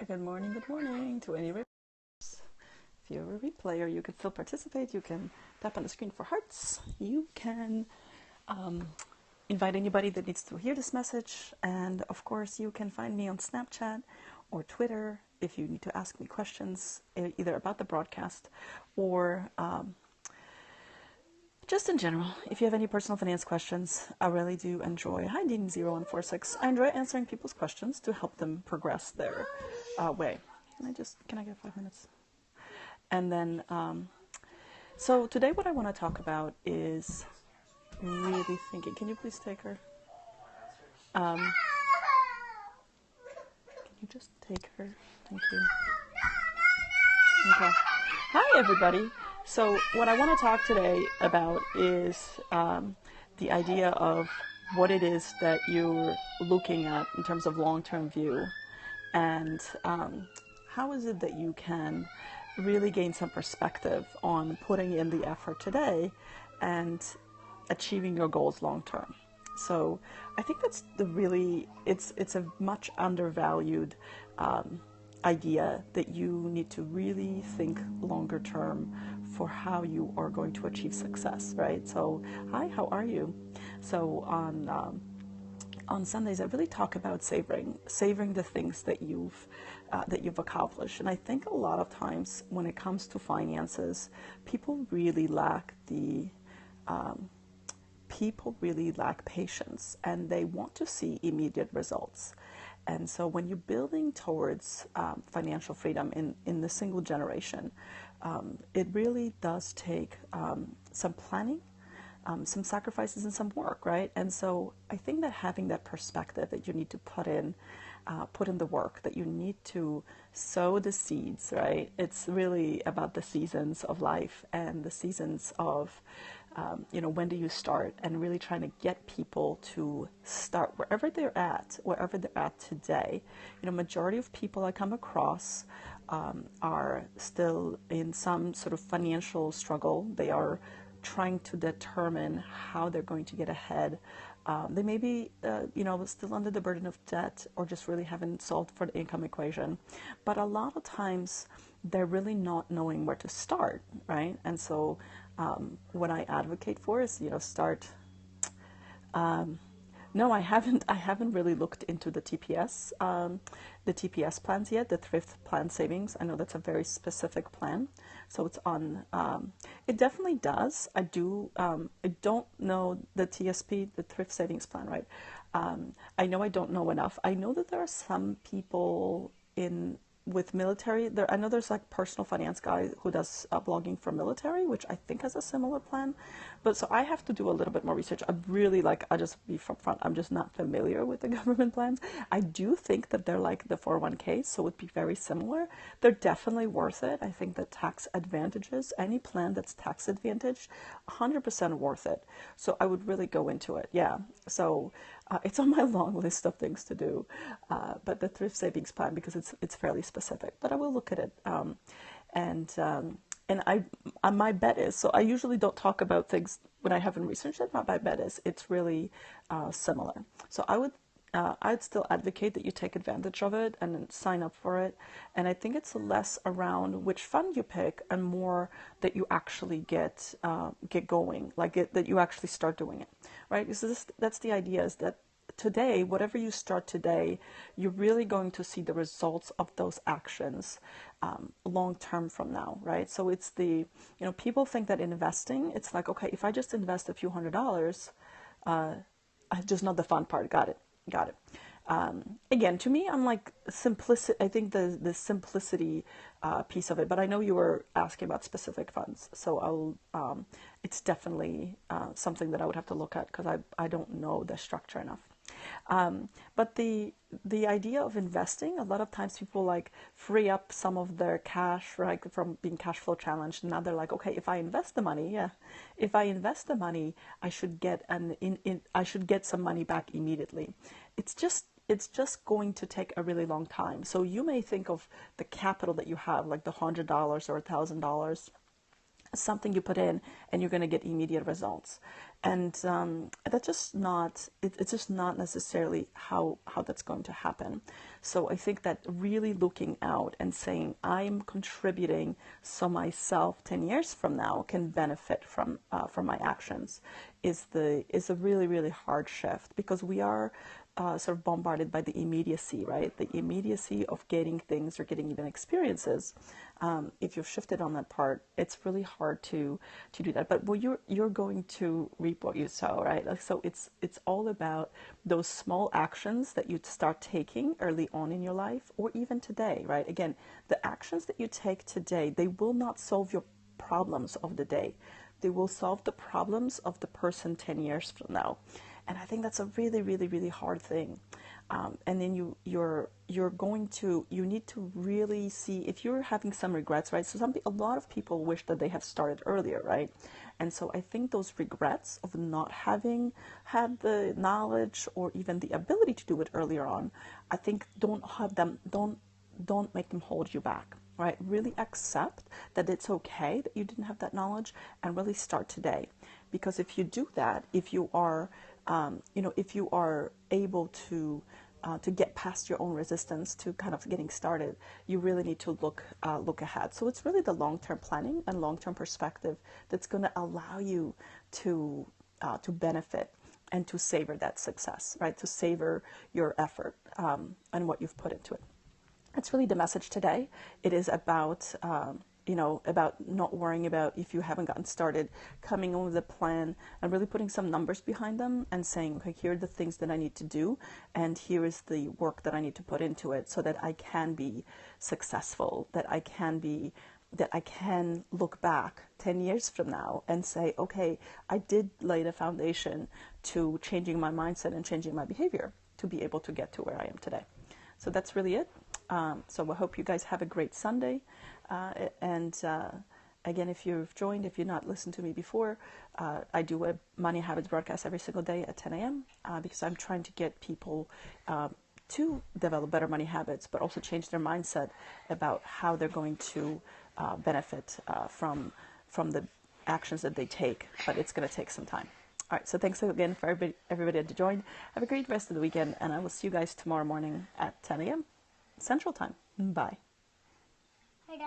Good morning to any replays. If you're a replayer, you can still participate. You can tap on the screen for hearts. You can invite anybody that needs to hear this message. And of course, you can find me on Snapchat or Twitter if you need to ask me questions, either about the broadcast or just in general. If you have any personal finance questions, I really do enjoy. Hi, Dean0146. I enjoy answering people's questions to help them progress their way. Can I get 5 minutes? And then, so today what I want to talk about is really thinking. Can you please take her? Can you just take her? Thank you. Okay. Hi, everybody. So what I want to talk today about is the idea of what it is that you're looking at in terms of long-term view, and how is it that you can really gain some perspective on putting in the effort today and achieving your goals long-term. So I think that's it's a much undervalued idea that you need to really think longer term for how you are going to achieve success, right? So, hi, how are you? So on Sundays, I really talk about savoring the things that you've accomplished, and I think a lot of times when it comes to finances, people really lack patience, and they want to see immediate results. And so when you're building towards financial freedom in the single generation, it really does take some planning, some sacrifices, and some work, right? And so I think that having that perspective that you need to put in the work, that you need to sow the seeds, right? It's really about the seasons of life and the seasons of when do you start, and really trying to get people to start wherever they're at today. Majority of people I come across are still in some sort of financial struggle. They are trying to determine how they're going to get ahead. They may be, still under the burden of debt, or just really haven't solved for the income equation. But a lot of times they're really not knowing where to start, right? And so what I advocate for is, start. No, I haven't. I haven't really looked into the TPS plans yet. The thrift plan savings. I know that's a very specific plan, so it's on. It definitely does. I do. I don't know the TSP, the thrift savings plan, right? I know I don't know enough. I know that there are some people with military. I know there's like personal finance guy who does blogging for military, which I think has a similar plan. But so I have to do a little bit more research. I'll just be from front. I'm just not familiar with the government plans. I do think that they're like the 401k, so it would be very similar. They're definitely worth it. I think the tax advantages, any plan that's tax advantaged, 100% worth it. So I would really go into it. Yeah. So it's on my long list of things to do, but the thrift savings plan, because it's fairly specific. But I will look at it, and my bet is, so I usually don't talk about things when I haven't researched it. But my bet is it's really similar. So I'd still advocate that you take advantage of it and then sign up for it. And I think it's less around which fund you pick and more that you actually get going, that you actually start doing it, right? Because that's the idea, is that today, whatever you start today, you're really going to see the results of those actions long term from now, right? So it's people think that investing, it's like, okay, if I just invest a few $100s, just not the fun part. Got it. Again, to me, I'm like simplicity. I think the simplicity piece of it. But I know you were asking about specific funds, so it's definitely something that I would have to look at, because I don't know the structure enough. But the idea of investing, a lot of times people like free up some of their cash, right, from being cash flow challenged. Now they're like, okay, if I invest the money, I should get I should get some money back immediately. It's just going to take a really long time. So you may think of the capital that you have, like the $100 or $1,000, something you put in and you're going to get immediate results. And that's just not, it's just not necessarily how that's going to happen. So I think that really looking out and saying, I'm contributing so myself 10 years from now can benefit from my actions is a really, really hard shift, because we are sort of bombarded by the immediacy, right? The immediacy of getting things or getting even experiences. If you've shifted on that part, it's really hard to do that. But well, you're going to reap what you sow, right? Like, so it's all about those small actions that you start taking early on in your life, or even today, right? Again, the actions that you take today, they will not solve your problems of the day. They will solve the problems of the person 10 years from now. And I think that's a really, really, really hard thing. And then you're going to, you need to really see if you're having some regrets, right? So a lot of people wish that they had started earlier, right? And so I think those regrets of not having had the knowledge or even the ability to do it earlier on, I think don't make them hold you back, right? Really accept that it's okay that you didn't have that knowledge, and really start today. Because if you do that, if you are if you are able to get past your own resistance to kind of getting started, you really need to look ahead. So it's really the long-term planning and long-term perspective that's going to allow you to benefit and to savor that success, right? To savor your effort and what you've put into it. That's really the message today. It is about about not worrying about if you haven't gotten started, coming up with a plan and really putting some numbers behind them and saying, okay, here are the things that I need to do, and here is the work that I need to put into it so that I can be successful, that I can look back 10 years from now and say, okay, I did lay the foundation to changing my mindset and changing my behavior to be able to get to where I am today. So that's really it. So I hope you guys have a great Sunday. Again, if you've joined, if you've not listened to me before, I do a Money Habits broadcast every single day at 10 a.m. Because I'm trying to get people to develop better money habits, but also change their mindset about how they're going to benefit from the actions that they take. But it's going to take some time. All right, so thanks again for everybody that joined. Have a great rest of the weekend, and I will see you guys tomorrow morning at 10 a.m. Central Time. Bye.